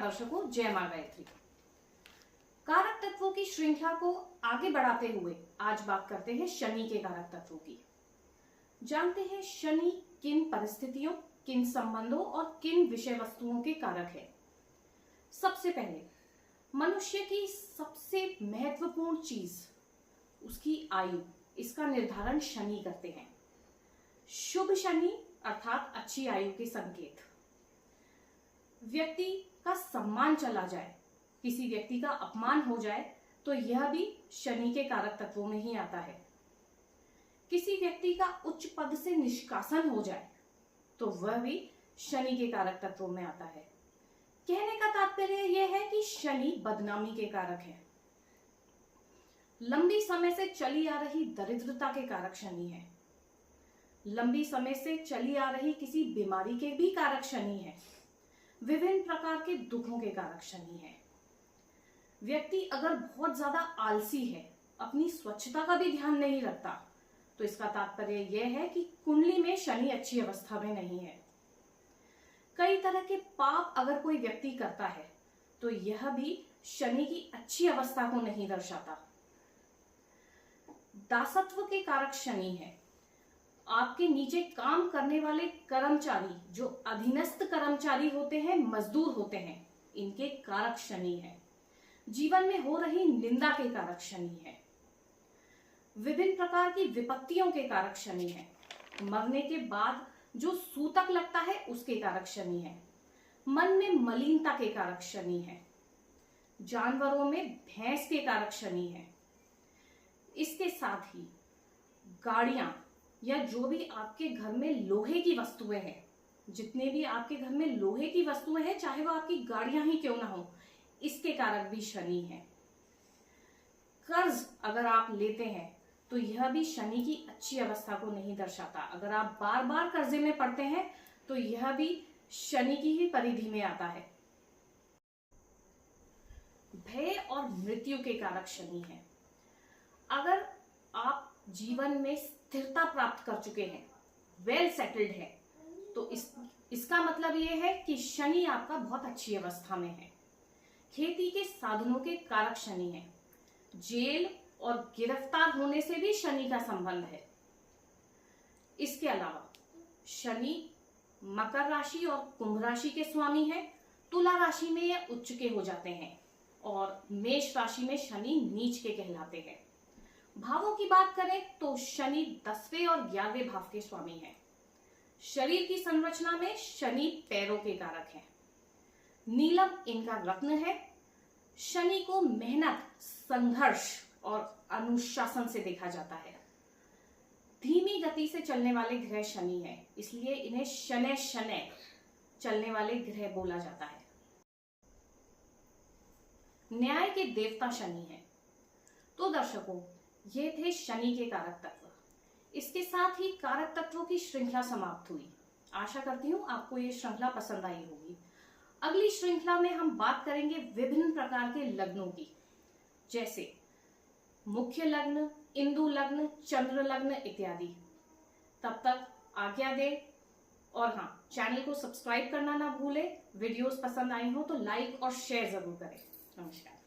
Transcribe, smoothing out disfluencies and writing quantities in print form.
नमस्कार दर्शकों, जय मां गायत्री। कारक तत्वों की श्रृंखला को आगे बढ़ाते हुए आज बात करते हैं शनि के कारक तत्वों की। जानते हैं शनि किन परिस्थितियों, किन संबंधों और किन विषय वस्तुओं के कारक है। सबसे पहले मनुष्य की सबसे महत्वपूर्ण चीज उसकी आयु, इसका निर्धारण शनि करते हैं। शुभ शनि अर्थात अच्छी आयु के संकेत। व्यक्ति का सम्मान चला जाए, किसी व्यक्ति का अपमान हो जाए तो यह भी शनि के कारक तत्वों में ही आता है। किसी व्यक्ति का उच्च पद से निष्कासन हो जाए तो वह भी शनि के कारक तत्वों में आता है। कहने का तात्पर्य यह है कि शनि बदनामी के कारक है। लंबी समय से चली आ रही दरिद्रता के कारक शनि है। लंबी समय से चली आ रही किसी बीमारी के भी कारक शनि है। विभिन्न प्रकार के दुखों के कारक शनि है। व्यक्ति अगर बहुत ज्यादा आलसी है, अपनी स्वच्छता का भी ध्यान नहीं रखता, तो इसका तात्पर्य यह है कि कुंडली में शनि अच्छी अवस्था में नहीं है। कई तरह के पाप अगर कोई व्यक्ति करता है तो यह भी शनि की अच्छी अवस्था को नहीं दर्शाता। दासत्व के कारक शनि है। आपके नीचे काम करने वाले कर्मचारी, जो अधीनस्थ कर्मचारी होते हैं, मजदूर होते हैं, इनके कारक शनि है। जीवन में हो रही निंदा के कारक शनि है। विभिन्न प्रकार की विपत्तियों के कारक शनि है। मरने के बाद जो सूतक लगता है उसके कारक शनि है। मन में मलिनता के कारक शनि है। जानवरों में भैंस के कारक शनि है। इसके साथ ही गाड़ियां या जो भी आपके घर में लोहे की वस्तुएं हैं, जितने भी आपके घर में लोहे की वस्तुएं हैं, चाहे वो आपकी गाड़ियां ही क्यों ना हो, इसके कारक भी शनि है। कर्ज अगर आप लेते हैं तो यह भी शनि की अच्छी अवस्था को नहीं दर्शाता। अगर आप बार बार कर्जे में पड़ते हैं तो यह भी शनि की ही परिधि में आता है। भय और मृत्यु के कारक शनि है। अगर आप जीवन में स्थिरता प्राप्त कर चुके हैं, वेल सेटल्ड है, तो इसका मतलब यह है कि शनि आपका बहुत अच्छी अवस्था में है। खेती के साधनों के कारक शनि है। जेल और गिरफ्तार होने से भी शनि का संबंध है। इसके अलावा शनि मकर राशि और कुंभ राशि के स्वामी है। तुला राशि में यह उच्च के हो जाते हैं और मेष राशि में शनि नीच के कहलाते हैं। भावों की बात करें तो शनि 10वें और 11वें भाव के स्वामी हैं। शरीर की संरचना में शनि पैरों के कारक हैं। नीलम इनका रत्न है। शनि को मेहनत, संघर्ष और अनुशासन से देखा जाता है। धीमी गति से चलने वाले ग्रह शनि है, इसलिए इन्हें शनै शनै चलने वाले ग्रह बोला जाता है। न्याय के देवता शनि है। तो दर्शकों, ये थे शनि के कारक तत्व। इसके साथ ही कारक तत्वों की श्रृंखला समाप्त हुई। आशा करती हूँ आपको ये श्रृंखला पसंद आई होगी। अगली श्रृंखला में हम बात करेंगे विभिन्न प्रकार के लग्नों की, जैसे मुख्य लग्न, इंदु लग्न, चंद्र लग्न इत्यादि। तब तक आज्ञा दें और हाँ, चैनल को सब्सक्राइब करना ना भूलें। वीडियोस पसंद आई हो तो लाइक और शेयर जरूर करें। नमस्कार।